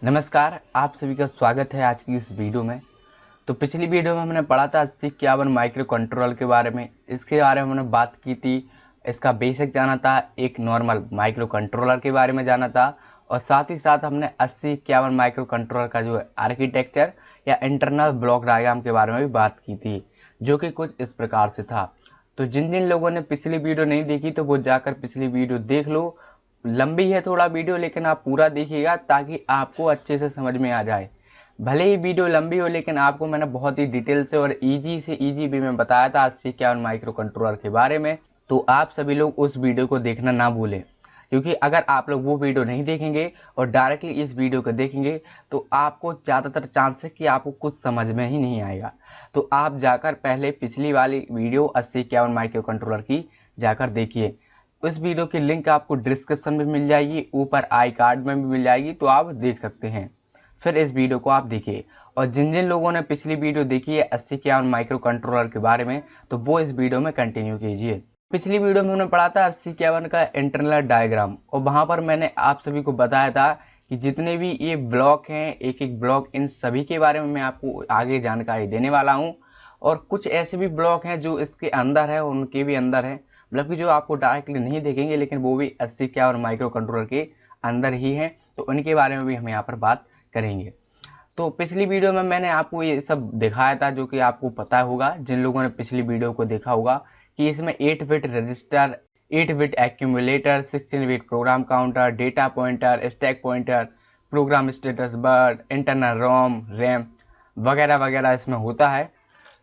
नमस्कार, आप सभी का स्वागत है आज की इस वीडियो में। तो पिछली वीडियो में हमने पढ़ा था 8051 माइक्रो कंट्रोलर के बारे में। इसके बारे में हमने बात की थी, इसका बेसिक जाना था, एक नॉर्मल माइक्रो कंट्रोलर के बारे में जाना था और साथ ही साथ हमने 8051 माइक्रो कंट्रोलर का जो है आर्किटेक्चर या इंटरनल ब्लॉक डायग्राम के बारे में भी बात की थी, जो कि कुछ इस प्रकार से था। तो जिन जिन लोगों ने पिछली वीडियो नहीं देखी तो वो जाकर पिछली वीडियो देख लो। लंबी है थोड़ा वीडियो, लेकिन आप पूरा देखिएगा ताकि आपको अच्छे से समझ में आ जाए। भले ही वीडियो लंबी हो, लेकिन आपको मैंने बहुत ही डिटेल से और इजी से इजी वे में बताया था 8051 माइक्रो कंट्रोलर के बारे में। तो आप सभी लोग उस वीडियो को देखना ना भूलें, क्योंकि अगर आप लोग वो वीडियो नहीं देखेंगे और डायरेक्टली इस वीडियो को देखेंगे तो आपको ज़्यादातर चांस है कि आपको कुछ समझ में ही नहीं आएगा। तो आप जाकर पहले पिछली वाली वीडियो 8051 माइक्रो कंट्रोलर की जाकर देखिए। इस वीडियो की लिंक आपको डिस्क्रिप्शन में मिल जाएगी, ऊपर आई कार्ड में भी मिल जाएगी, तो आप देख सकते हैं। फिर इस वीडियो को आप देखिए। और जिन जिन लोगों ने पिछली वीडियो देखी है 8051 माइक्रो कंट्रोलर के बारे में, तो वो इस वीडियो में कंटिन्यू कीजिए। पिछली वीडियो में हमने पढ़ा था 8051 का इंटरनल डायग्राम, और वहां पर मैंने आप सभी को बताया था कि जितने भी ये ब्लॉक हैं, एक एक ब्लॉक, इन सभी के बारे में मैं आपको आगे जानकारी देने वाला हूँ। और कुछ ऐसे भी ब्लॉक हैं जो इसके अंदर है, उनके भी अंदर है, मतलब कि जो आपको डायरेक्टली नहीं देखेंगे, लेकिन वो भी 8051 माइक्रो कंट्रोलर के अंदर ही हैं। तो उनके बारे में भी हम यहाँ पर बात करेंगे। तो पिछली वीडियो में मैंने आपको ये सब दिखाया था, जो कि आपको पता होगा जिन लोगों ने पिछली वीडियो को देखा होगा, कि इसमें 8 bit register, 8 bit accumulator, 16 bit program counter, data pointer, stack pointer, program status word, internal ROM, RAM वगैरह वगैरह इसमें होता है।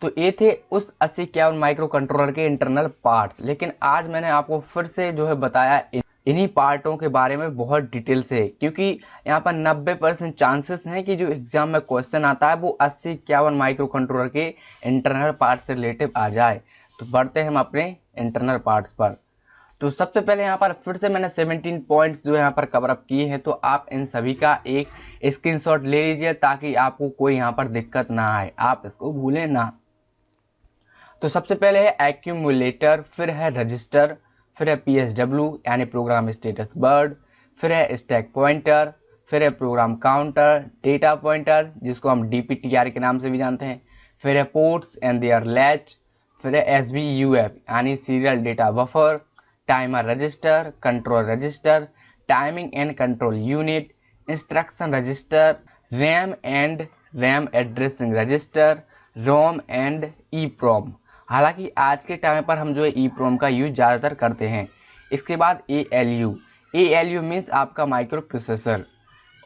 तो ये थे उस 8051 माइक्रो कंट्रोलर के इंटरनल पार्ट्स। लेकिन आज मैंने आपको फिर से जो है बताया इन्हीं पार्टों के बारे में बहुत डिटेल से, क्योंकि यहाँ पर 90% चांसेस हैं कि जो एग्जाम में क्वेश्चन आता है वो 8051 माइक्रो कंट्रोलर के इंटरनल पार्ट से रिलेटिव आ जाए। तो बढ़ते हैं हम अपने इंटरनल पार्ट्स पर। तो सबसे पहले यहाँ पर फिर से मैंने 17 पॉइंट्स जो यहाँ पर कवर अप किए हैं, तो आप इन सभी का एक स्क्रीनशॉट ले लीजिए ताकि आपको कोई यहाँ पर दिक्कत ना आए, आप इसको भूलें ना। तो सबसे पहले है एक्यूमुलेटर, फिर है रजिस्टर, फिर है PSW यानी प्रोग्राम स्टेटस बर्ड, फिर है स्टैक पॉइंटर, फिर है प्रोग्राम काउंटर, डेटा पॉइंटर जिसको हम DPTR के नाम से भी जानते हैं, फिर है पोर्ट्स एंड देयर लैच, फिर है SBUF यानी serial data buffer, timer register, control register, timing and control unit, instruction register, RAM and RAM addressing register, ROM and EEPROM। हालांकि आज के टाइम पर हम जो है EEPROM का यूज ज़्यादातर करते हैं। इसके बाद ALU मीन्स आपका माइक्रो प्रोसेसर,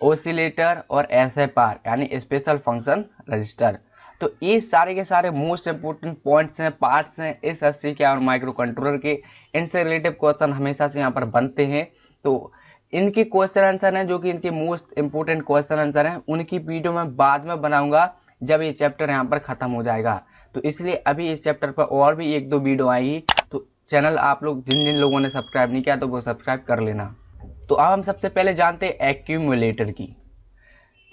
ओसिलेटर और SFR यानी स्पेशल फंक्शन रजिस्टर। तो ये सारे के सारे मोस्ट इंपोर्टेंट पॉइंट्स हैं, पार्ट्स हैं इस 8051 माइक्रो कंट्रोलर के। इनसे रिलेटिव क्वेश्चन हमेशा से यहाँ पर बनते हैं। तो इनके क्वेश्चन आंसर हैं, जो कि इनके मोस्ट इंपोर्टेंट क्वेश्चन आंसर हैं, उनकी वीडियो मैं बाद में बनाऊंगा जब ये चैप्टर यहाँ पर खत्म हो जाएगा। तो इसलिए अभी इस चैप्टर पर और भी 1-2 वीडियो आएगी। तो चैनल आप लोग जिन जिन लोगों ने सब्सक्राइब नहीं किया तो वो सब्सक्राइब कर लेना। तो अब हम सबसे पहले जानते हैं एक्यूमुलेटर की।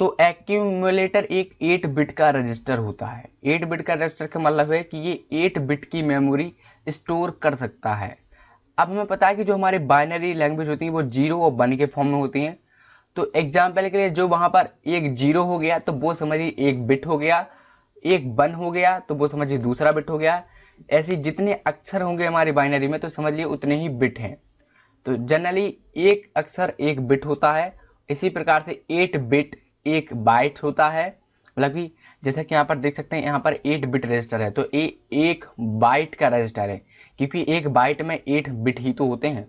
तो एक्यूमुलेटर एक 8 बिट का रजिस्टर होता है। 8 बिट का रजिस्टर का मतलब है कि ये 8 बिट की मेमोरी स्टोर कर सकता है। अब हमें पता है कि जो हमारी बाइनरी लैंग्वेज होती है वो 0 और 1 के फॉर्म में होती हैं। तो एग्जाम्पल के लिए जो वहां पर एक 0 हो गया तो वो समझिए एक बिट हो गया, एक 1 हो गया तो वो समझिए दूसरा बिट हो गया। ऐसे जितने अक्षर होंगे हमारी बाइनरी में तो समझिए उतने ही बिट हैं। तो जनरली एक अक्षर एक बिट होता है। इसी प्रकार से 8 बिट एक बाइट होता है। मतलब कि जैसे कि यहाँ पर देख सकते हैं, यहाँ पर 8 बिट रजिस्टर है, तो ये एक बाइट का रजिस्टर है, क्योंकि एक बाइट में 8 बिट ही तो होते हैं।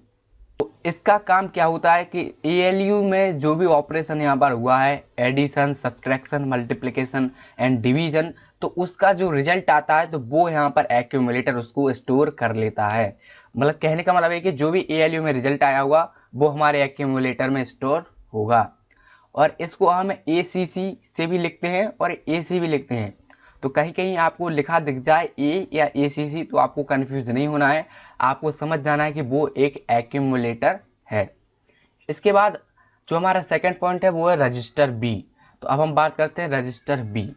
तो इसका काम क्या होता है कि ALU में जो भी ऑपरेशन यहाँ पर हुआ है, addition, subtraction, multiplication and division, तो उसका जो रिजल्ट आता है तो वो यहाँ पर एक्यूमुलेटर उसको स्टोर कर लेता है। मतलब कहने का मतलब है कि जो भी ALU में रिजल्ट आया होगा वो हमारे एक्यूमुलेटर में स्टोर होगा। और इसको हम ACC से भी लिखते हैं और AC भी लिखते हैं। तो कहीं कहीं आपको लिखा दिख जाए A या ACC तो आपको कंफ्यूज नहीं होना है, आपको समझ जाना है कि वो एक एक्यूमुलेटर है। इसके बाद जो हमारा सेकंड पॉइंट है वो है रजिस्टर B। तो अब हम बात करते हैं रजिस्टर B।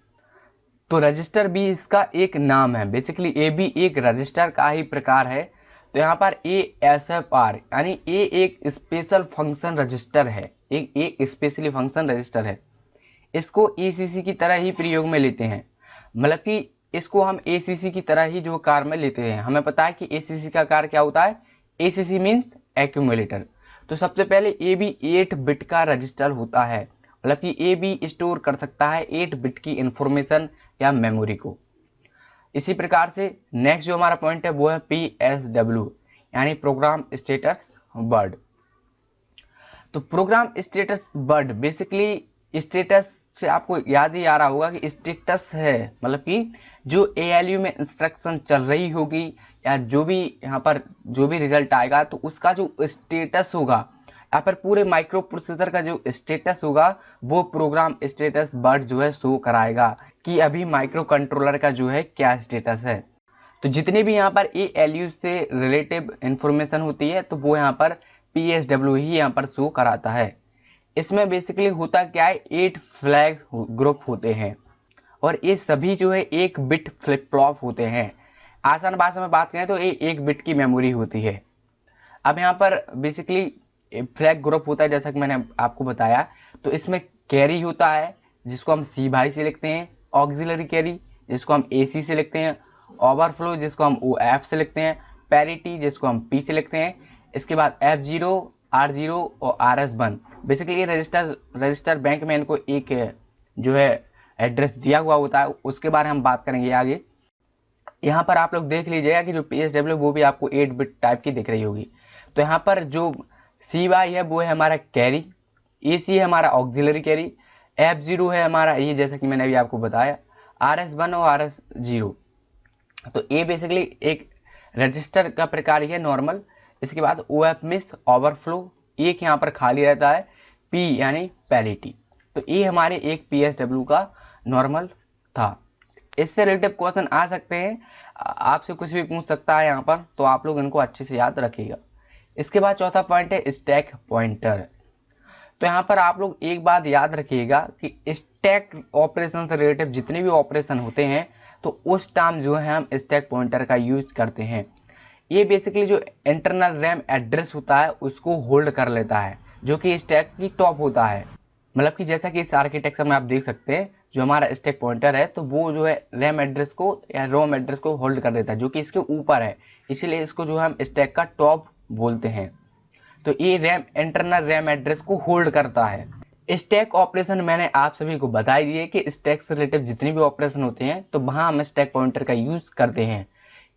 तो रजिस्टर B इसका एक नाम है, बेसिकली A भी एक रजिस्टर का ही प्रकार है। तो यहाँ पर ASFR यानी A एक स्पेशल फंक्शन रजिस्टर है, एक स्पेशली फंक्शन रजिस्टर है। इसको ACC की तरह ही प्रयोग में लेते हैं, मतलब कि इसको हम ACC की तरह ही जो कार्य में लेते हैं। हमें पता है कि ACC का कार्य क्या होता है, ACC मीन्स एक्यूमुलेटर। तो सबसे पहले ये भी 8 बिट का रजिस्टर होता है, मतलब कि ये भी स्टोर कर सकता है 8 बिट की इंफॉर्मेशन या मेमोरी को। इसी प्रकार से नेक्स्ट जो हमारा पॉइंट है वो है PSW यानी प्रोग्राम स्टेटस वर्ड। तो program status word basically status से आपको याद ही आ रहा होगा कि स्टेटस है, मतलब कि जो ALU में इंस्ट्रक्शन चल रही होगी या जो भी यहाँ पर जो भी रिजल्ट आएगा तो उसका जो स्टेटस होगा या फिर पूरे माइक्रो प्रोसेसर का जो स्टेटस होगा वो प्रोग्राम स्टेटस वर्ड जो है शो कराएगा कि अभी माइक्रो कंट्रोलर का जो है क्या स्टेटस है। तो जितने भी यहाँ पर ALU से रिलेटिव इंफॉर्मेशन होती है तो वो यहाँ पर PSW ही यहाँ पर शो कराता है। इसमें बेसिकली होता क्या है, 8 फ्लैग ग्रुप होते हैं और ये सभी जो है 1 बिट फ्लिप फ्लॉप होते हैं। आसान भाषा में बात करें तो ये 1 बिट की मेमोरी होती है। अब यहाँ पर बेसिकली फ्लैग ग्रुप होता है जैसा कि मैंने आपको बताया। तो इसमें कैरी होता है जिसको हम C भाई से लिखते हैं, ऑक्सिलरी कैरी जिसको हम AC से लिखते हैं, ओवरफ्लो जिसको हम OF से लिखते हैं, पैरिटी जिसको हम P से लिखते हैं। इसके बाद F0, R0 और RS1। बेसिकली ये रजिस्टर बैंक में इनको एक जो है एड्रेस दिया हुआ होता है, उसके बारे में हम बात करेंगे आगे। यहाँ पर आप लोग देख लीजिएगा कि जो PSW वो भी आपको 8 बिट टाइप की दिख रही होगी। तो यहाँ पर जो C भाई है वो है हमारा कैरी, AC है हमारा ऑक्सिलरी कैरी, F0 है हमारा ये जैसा कि मैंने अभी आपको बताया, RS1 और RS0। तो ये बेसिकली एक रजिस्टर का प्रकार ही है नॉर्मल। इसके बाद OF मिस ओवरफ्लो, एक यहाँ पर खाली रहता है, P यानी पैरिटी। तो ये हमारे एक PSW का नॉर्मल था। इससे रिलेटिव क्वेश्चन आ सकते हैं, आपसे कुछ भी पूछ सकता है यहाँ पर, तो आप लोग इनको अच्छे से याद रखिएगा। इसके बाद चौथा पॉइंट है स्टैक पॉइंटर। तो यहाँ पर आप लोग एक बात याद रखिएगा कि स्टैक ऑपरेशन से रिलेटिव जितने भी ऑपरेशन होते हैं तो उस टाइम जो है हम स्टैक पॉइंटर का यूज करते हैं। ये बेसिकली जो इंटरनल रैम एड्रेस होता है उसको होल्ड कर लेता है जो कि स्टैक की टॉप होता है। मतलब कि जैसा कि इस आर्किटेक्चर में आप देख सकते हैं जो हमारा स्टैक पॉइंटर है तो वो जो है रैम एड्रेस को या रोम एड्रेस को होल्ड कर देता है जो कि इसके ऊपर है, इसीलिए इसको जो हम स्टैक का टॉप बोलते हैं। तो ये रैम इंटरनल रैम एड्रेस को होल्ड करता है। स्टैक ऑपरेशन मैंने आप सभी को बता दिए कि स्टैक से रिलेटिव जितने भी ऑपरेशन होते हैं तो वहां हम स्टैक पॉइंटर का यूज करते हैं।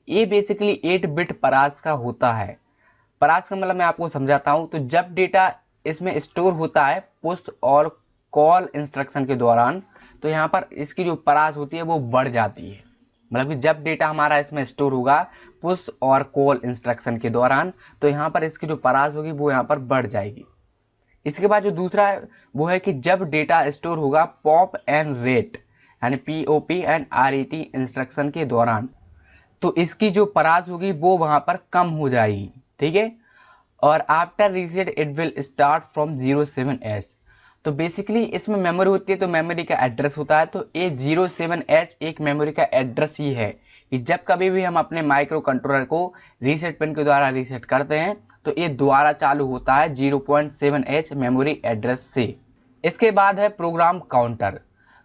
ये बेसिकली 8 बिट परास का होता है। परास का मतलब मैं आपको समझाता हूं। तो जब डेटा इसमें स्टोर होता है पुश और कॉल इंस्ट्रक्शन के दौरान तो यहाँ पर इसकी जो परास होती है वो बढ़ जाती है। मतलब कि जब डेटा हमारा इसमें स्टोर होगा पुश और कॉल इंस्ट्रक्शन के दौरान तो यहाँ पर इसकी जो परास होगी वो यहाँ पर बढ़ जाएगी। इसके बाद जो दूसरा है वो है कि जब डेटा स्टोर होगा पॉप एंड रेट यानी POP एंड RET इंस्ट्रक्शन के दौरान तो इसकी जो परास होगी वो वहां पर कम हो जाएगी, ठीक है। और after reset it will start from 07H। तो बेसिकली इसमें मेमोरी होती है तो मेमोरी का एड्रेस होता है। तो ये 07H एक मेमोरी का एड्रेस ही है कि जब कभी भी हम अपने माइक्रो कंट्रोलर को रीसेट पिन के द्वारा रीसेट करते हैं तो ये दोबारा चालू होता है 0.7H मेमोरी एड्रेस से। इसके बाद है प्रोग्राम काउंटर।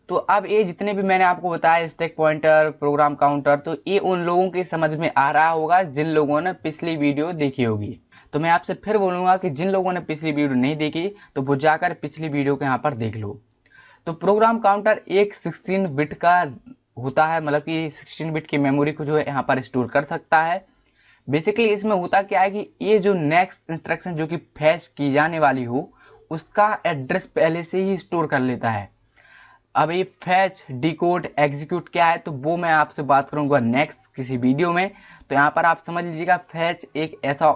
तो अब ये जितने भी मैंने आपको बताया स्टैक पॉइंटर, प्रोग्राम काउंटर, तो ये उन लोगों के समझ में आ रहा होगा जिन लोगों ने पिछली वीडियो देखी होगी। तो मैं आपसे फिर बोलूँगा कि जिन लोगों ने पिछली वीडियो नहीं देखी तो वो जाकर पिछली वीडियो को यहाँ पर देख लो। तो प्रोग्राम काउंटर एक 16 बिट का होता है, मतलब कि 16 बिट की मेमोरी को जो है यहाँ पर स्टोर कर सकता है। बेसिकली इसमें होता क्या है कि ये जो नेक्स्ट इंस्ट्रक्शन जो कि फैच की जाने वाली हो उसका एड्रेस पहले से ही स्टोर कर लेता है। अब ये फैच, डिकोड, एग्जीक्यूट क्या है तो वो मैं आपसे बात करूंगा नेक्स्ट किसी वीडियो में। तो यहाँ पर आप समझ लीजिएगा फैच एक ऐसा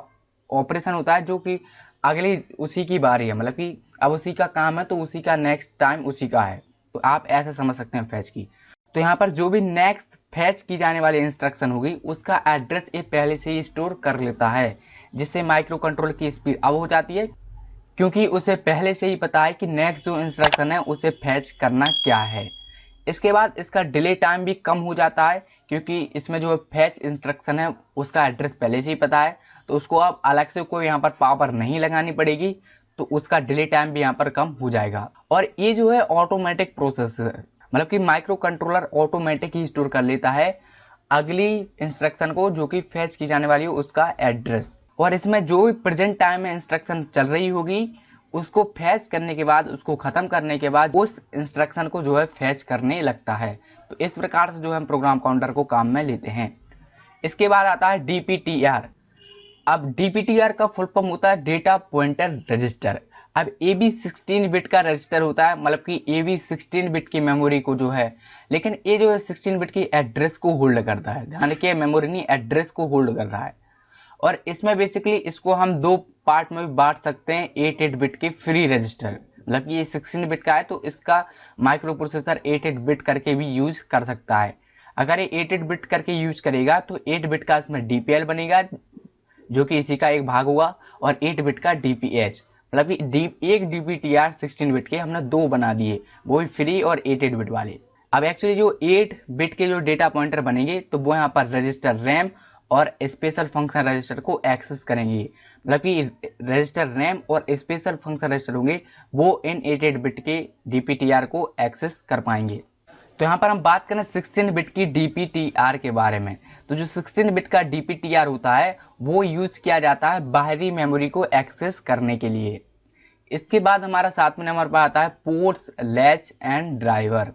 ऑपरेशन होता है जो कि अगली उसी की बारी है, मतलब कि अब उसी का काम है तो उसी का नेक्स्ट टाइम उसी का है। तो आप ऐसे समझ सकते हैं फैच की। तो यहाँ पर जो भी नेक्स्ट फैच की जाने वाली इंस्ट्रक्शन होगी उसका एड्रेस ये पहले से ही स्टोर कर लेता है, जिससे माइक्रो कंट्रोलर की स्पीड अब हो जाती है क्योंकि उसे पहले से ही पता है कि नेक्स्ट जो इंस्ट्रक्शन है उसे फैच करना क्या है। इसके बाद इसका डिले टाइम भी कम हो जाता है क्योंकि इसमें जो फैच इंस्ट्रक्शन है उसका एड्रेस पहले से ही पता है तो उसको अब अलग से कोई यहाँ पर पावर नहीं लगानी पड़ेगी। तो उसका डिले टाइम भी यहाँ पर कम हो जाएगा। और ये जो है ऑटोमेटिक प्रोसेस है, मतलब कि माइक्रो कंट्रोलर ऑटोमेटिक ही स्टोर कर लेता है अगली इंस्ट्रक्शन को जो कि फेच की जाने वाली हो उसका एड्रेस, और इसमें जो भी प्रेजेंट टाइम में इंस्ट्रक्शन चल रही होगी उसको फैच करने के बाद, उसको खत्म करने के बाद उस इंस्ट्रक्शन को जो है फैच करने लगता है। तो इस प्रकार से जो हम प्रोग्राम काउंटर को काम में लेते हैं। इसके बाद आता है DPTR। अब DPTR का फुल फॉर्म होता है डेटा पॉइंटर रजिस्टर। अब ये भी 16 बिट का रजिस्टर होता है, मतलब कि ये भी 16 बिट की मेमोरी को जो है, लेकिन ये जो है 16 बिट की एड्रेस को होल्ड करता है। ध्यान रखिए, मेमोरी नहीं, एड्रेस को होल्ड कर रहा है। और इसमें बेसिकली इसको हम दो पार्ट में भी बांट सकते हैं। 8 बिट के फ्री रजिस्टर, मतलब कि ये 16 बिट का है तो इसका माइक्रो प्रोसेसर 8 बिट करके भी यूज कर सकता है। अगर ये 8 बिट करके यूज करेगा तो 8 बिट का इसमें DPL बनेगा जो कि इसी का एक भाग हुआ, और 8 बिट का DPH, मतलब कि एक DPTR 16 बिट के हमने दो बना दिए, वो भी फ्री और 8 बिट वाले। अब एक्चुअली जो 8 बिट के जो डेटा पॉइंटर बनेंगे तो वो यहाँ पर रजिस्टर रैम और स्पेशल फंक्शन रजिस्टर को एक्सेस करेंगे, मतलब कि रजिस्टर रैम और स्पेशल फंक्शन रजिस्टर होंगे वो इन 8 बिट के DPTR को एक्सेस कर पाएंगे। तो यहाँ पर हम बात करें 16 बिट की DPTR के बारे में। तो जो 16 बिट का DPTR होता है वो यूज किया जाता है बाहरी मेमोरी को एक्सेस करने के लिए। इसके बाद हमारा 7वें नंबर पर आता है पोर्ट्स, लैच एंड ड्राइवर।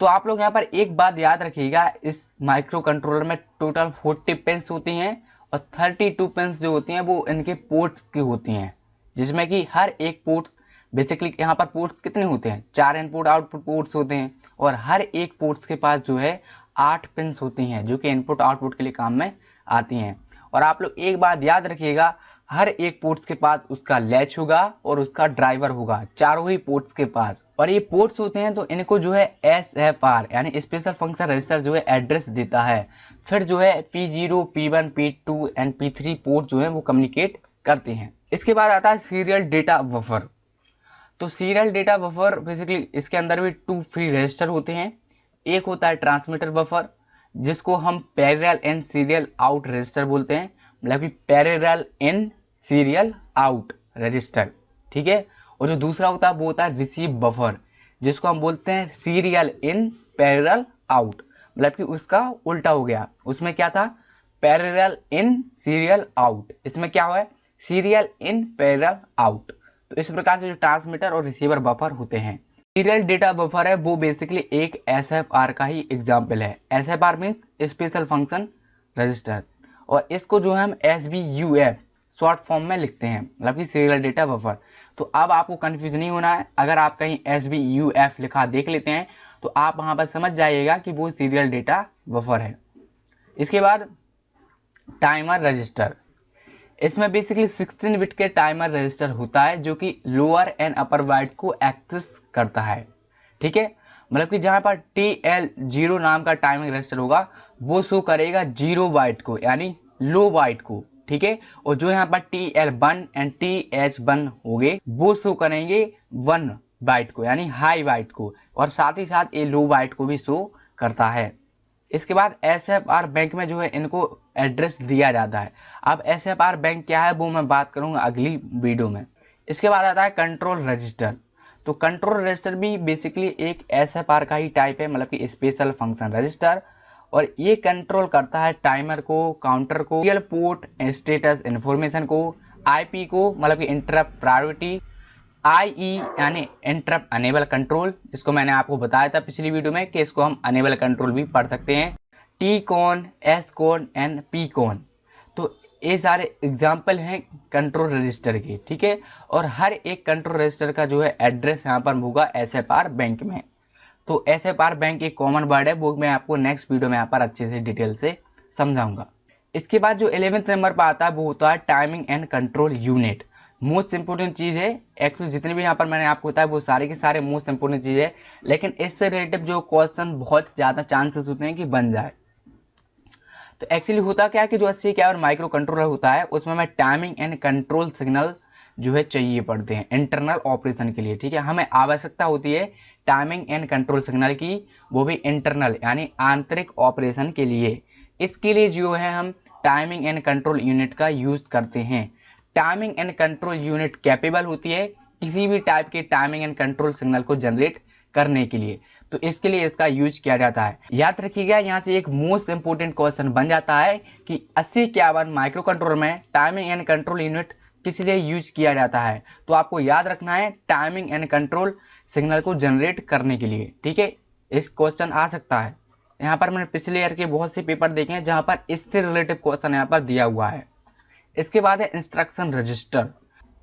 तो आप लोग यहाँ पर एक बात याद रखिएगा, इस माइक्रो कंट्रोलर में टोटल 40 पिन्स होती हैं और 32 पिन्स जो होती हैं वो इनके पोर्ट्स की होती हैं, जिसमें कि हर एक पोर्ट्स बेसिकली यहाँ पर पोर्ट्स कितने होते हैं, 4 इनपुट आउटपुट पोर्ट्स होते हैं, और हर एक पोर्ट्स के पास जो है 8 पिन्स होती हैं जो कि इनपुट आउटपुट के लिए काम में आती हैं। और आप लोग एक बात याद रखिएगा, हर एक पोर्ट्स के पास उसका लैच होगा और उसका ड्राइवर होगा, चारों ही पोर्ट्स के पास। और ये पोर्ट्स होते हैं तो इनको जो है SFR यानी स्पेशल फंक्शन रजिस्टर जो है एड्रेस देता है। फिर जो है P0, P1, P2 and P3 port जो है वो कम्युनिकेट करते हैं। इसके बाद आता है सीरियल डेटा बफर। तो सीरियल डेटा बफर बेसिकली इसके अंदर भी 2 फ्री रजिस्टर होते हैं। एक होता है ट्रांसमीटर बफर जिसको हम parallel in serial out register बोलते हैं, मतलब कि parallel in serial out register, ठीक है। और जो दूसरा होता है वो होता है रिसीव बफर जिसको हम बोलते हैं सीरियल इन पैरेलल आउट, मतलब कि उसका उल्टा हो गया। उसमें क्या था, पैरेलल इन सीरियल आउट, इसमें क्या हुआ है, सीरियल इन पैरेलल आउट। तो इस प्रकार से जो ट्रांसमीटर और रिसीवर बफर होते हैं। सीरियल डेटा बफर है वो बेसिकली एक SFR का ही एग्जाम्पल है। SFR means special function register, और इसको जो हम SBUF शॉर्ट फॉर्म में लिखते हैं, मतलब कि सीरियल डेटा बफर। तो अब आपको कंफ्यूज नहीं होना है, अगर आप कहीं SBUF लिखा देख लेते हैं तो आप वहां पर समझ जाइएगा कि वो सीरियल डेटा बफर है। इसके बाद टाइमर रजिस्टर, इसमें बेसिकली 16 बिट के टाइमर रजिस्टर होता है जो कि लोअर एंड अपर बाइट्स को एक्सेस करता है, ठीक है। मतलब कि जहां पर TL0 नाम का टाइमिंग रजिस्टर होगा वो शो करेगा 0 बाइट को यानी लो बाइट को, ठीक है। और जो यहाँ पर TL1 एंड TH1 होंगे वो शो करेंगे 1 बाइट को यानी हाई बाइट को, और साथ ही साथ ये लो बाइट को भी शो करता है। इसके बाद SFR बैंक में जो है इनको एड्रेस दिया जाता है। अब SFR बैंक क्या है वो मैं बात करूंगा अगली वीडियो में। इसके बाद आता है कंट्रोल रजिस्टर। तो कंट्रोल रजिस्टर भी बेसिकली एक SFR का ही टाइप है, मतलब कि स्पेशल फंक्शन रजिस्टर, और ये कंट्रोल करता है टाइमर को, काउंटर को, सीरियल पोर्ट स्टेटस इंफॉर्मेशन को, IP को मतलब कि इंटरप्ट प्रायोरिटी, IE यानी इंटरप्ट अनेबल कंट्रोल, जिसको मैंने आपको बताया था पिछली वीडियो में कि इसको हम अनेबल कंट्रोल भी पढ़ सकते हैं, TCON, SCON एंड PCON। तो ये सारे एग्जाम्पल हैं कंट्रोल रजिस्टर के, ठीक है। और हर एक कंट्रोल रजिस्टर का जो है एड्रेस यहाँ पर होगा SFR बैंक में। तो SFR बैंक एक कॉमन वर्ड है, वो मैं आपको नेक्स्ट वीडियो में यहाँ पर अच्छे से डिटेल से समझाऊंगा। इसके बाद जो 11वें नंबर पर आता है वो होता है timing and control unit. Most important चीज़ है, एक्चुअली जितने भी यहाँ पर मैंने आपको बताया वो सारे के सारे मोस्ट इंपोर्टेंट चीज़ है, लेकिन इससे रिलेटेड जो क्वेश्चन बहुत ज़्यादा चांसेस होते हैं कि बन जाए। तो एक्चुअली होता क्या है कि जो 80 के माइक्रो कंट्रोलर होता है उसमें हमें टाइमिंग एंड कंट्रोल सिग्नल जो है चाहिए पड़ते हैं इंटरनल ऑपरेशन के लिए, ठीक है। हमें आवश्यकता होती है टाइमिंग एंड कंट्रोल सिग्नल की, वो भी इंटरनल यानी आंतरिक ऑपरेशन के लिए। इसके लिए जो है हम टाइमिंग एंड कंट्रोल यूनिट का यूज करते हैं। Timing and control unit capable होती है किसी भी टाइप के टाइमिंग एंड कंट्रोल सिग्नल को जनरेट करने के लिए। तो इसके लिए इसका यूज किया जाता है। याद रखिएगा, यहाँ से एक मोस्ट इंपोर्टेंट क्वेश्चन बन जाता है कि 8051 माइक्रो कंट्रोलर में टाइमिंग एंड कंट्रोल यूनिट किस लिए यूज किया जाता है। तो आपको याद रखना है टाइमिंग एंड कंट्रोल सिग्नल को जनरेट करने के लिए। ठीक है, इस क्वेश्चन आ सकता है। यहाँ पर मैंने पिछले ईयर के बहुत से पेपर देखे हैं जहाँ पर इससे रिलेटिव क्वेश्चन यहाँ पर दिया हुआ है। इसके बाद है इंस्ट्रक्शन रजिस्टर।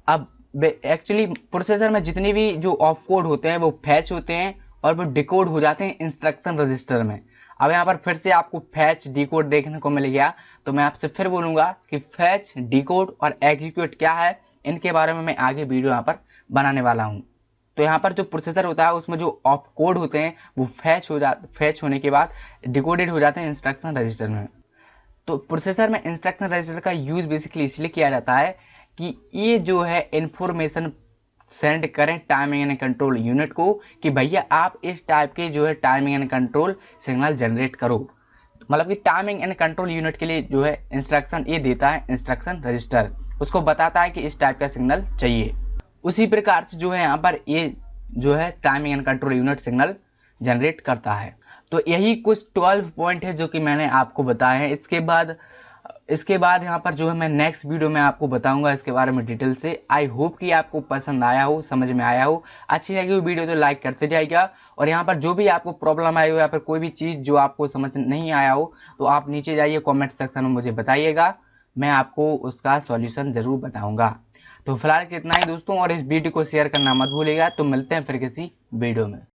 अब एक्चुअली प्रोसेसर में जितने भी जो ऑफ कोड होते हैं वो फैच होते हैं और वो डिकोड हो जाते हैं इंस्ट्रक्शन रजिस्टर में। अब यहाँ पर फिर से आपको फैच डिकोड देखने को मिल गया, तो मैं आपसे फिर बोलूँगा कि फैच डिकोड और एग्जीक्यूट क्या है, इनके बारे में मैं आगे वीडियो यहाँ पर बनाने वाला हूँ। तो यहाँ पर जो प्रोसेसर होता है उसमें जो ऑफ कोड होते हैं वो फैच होने के बाद डिकोडेड हो जाते हैं इंस्ट्रक्शन रजिस्टर में। तो प्रोसेसर में इंस्ट्रक्शन रजिस्टर का यूज बेसिकली इसलिए किया जाता है कि ये जो है इंफॉर्मेशन सेंड करें टाइमिंग एंड कंट्रोल यूनिट को कि भैया आप इस टाइप के जो है timing and control signal generate करो। मतलब कि टाइमिंग एंड कंट्रोल यूनिट के लिए जो है इंस्ट्रक्शन ये देता है इंस्ट्रक्शन रजिस्टर, उसको बताता है कि इस टाइप का सिग्नल चाहिए। उसी प्रकार से जो है यहाँ पर ये जो है timing and control unit signal generate करता है। तो यही कुछ 12 पॉइंट है जो कि मैंने आपको बताए हैं। इसके बाद यहाँ पर जो है मैं नेक्स्ट वीडियो में आपको बताऊंगा इसके बारे में डिटेल से। आई होप कि आपको पसंद आया हो, समझ में आया हो, अच्छी लगी हुई वीडियो तो लाइक करते जाइएगा। और यहाँ पर जो भी आपको प्रॉब्लम आई हो या फिर कोई भी चीज़ जो आपको समझ नहीं आया हो तो आप नीचे जाइए कॉमेंट सेक्शन में मुझे बताइएगा, मैं आपको उसका सॉल्यूशन ज़रूर बताऊँगा। तो फिलहाल इतना ही दोस्तों, और इस वीडियो को शेयर करना मत भूलिएगा। तो मिलते हैं फिर किसी वीडियो में।